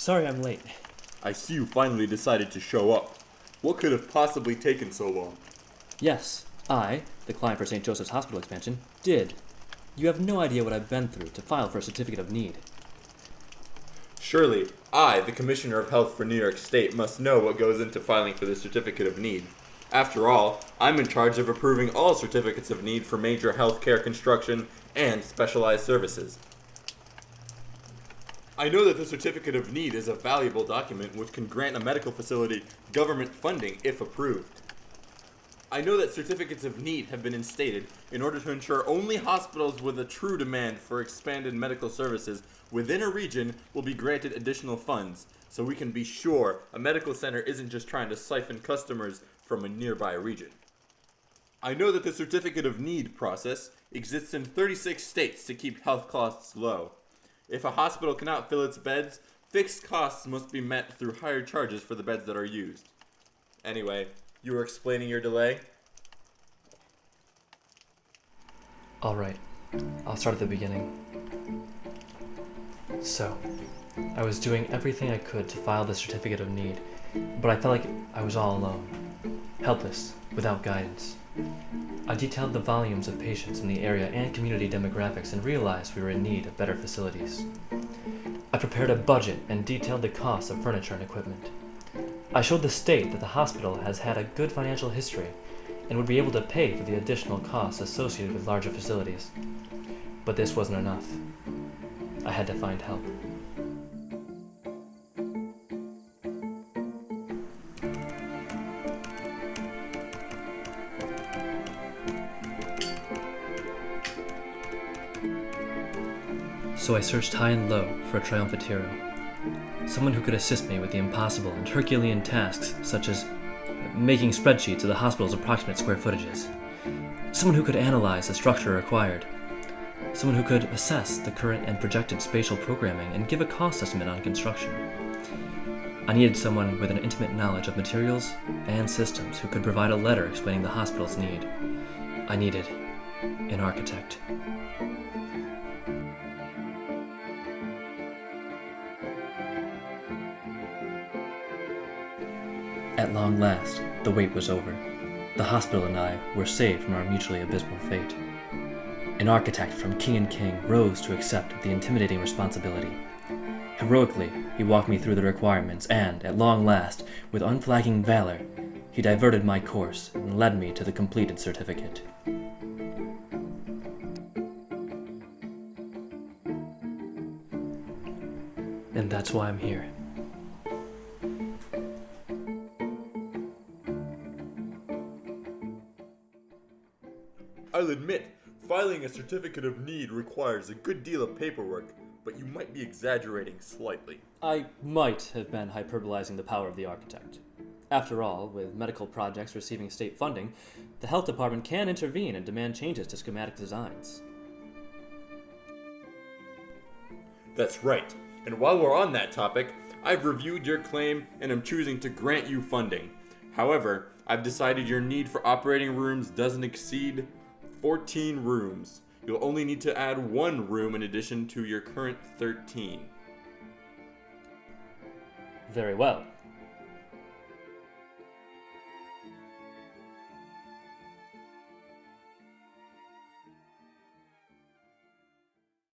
Sorry I'm late. I see you finally decided to show up. What could have possibly taken so long? Yes, I, the client for St. Joseph's Hospital expansion, did. You have no idea what I've been through to file for a certificate of need. Surely, I, the Commissioner of Health for New York State, must know what goes into filing for the certificate of need. After all, I'm in charge of approving all certificates of need for major healthcare construction and specialized services. I know that the certificate of need is a valuable document which can grant a medical facility government funding if approved. I know that certificates of need have been instated in order to ensure only hospitals with a true demand for expanded medical services within a region will be granted additional funds, so we can be sure a medical center isn't just trying to siphon customers from a nearby region. I know that the certificate of need process exists in 36 states to keep health costs low. If a hospital cannot fill its beds, fixed costs must be met through higher charges for the beds that are used. Anyway, you were explaining your delay? Alright, I'll start at the beginning. So, I was doing everything I could to file the certificate of need, but I felt like I was all alone, helpless, without guidance. I detailed the volumes of patients in the area and community demographics and realized we were in need of better facilities. I prepared a budget and detailed the costs of furniture and equipment. I showed the state that the hospital has had a good financial history and would be able to pay for the additional costs associated with larger facilities. But this wasn't enough. I had to find help. So I searched high and low for a triumphant hero. Someone who could assist me with the impossible and Herculean tasks such as making spreadsheets of the hospital's approximate square footages. Someone who could analyze the structure required. Someone who could assess the current and projected spatial programming and give a cost estimate on construction. I needed someone with an intimate knowledge of materials and systems who could provide a letter explaining the hospital's need. I needed an architect. At long last, the wait was over. The hospital and I were saved from our mutually abysmal fate. An architect from King and King rose to accept the intimidating responsibility. Heroically, he walked me through the requirements and, at long last, with unflagging valor, he diverted my course and led me to the completed certificate. And that's why I'm here. I'll admit, filing a certificate of need requires a good deal of paperwork, but you might be exaggerating slightly. I might have been hyperbolizing the power of the architect. After all, with medical projects receiving state funding, the health department can intervene and demand changes to schematic designs. That's right. And while we're on that topic, I've reviewed your claim and am choosing to grant you funding. However, I've decided your need for operating rooms doesn't exceed 14 rooms. You'll only need to add 1 room in addition to your current 13. Very well.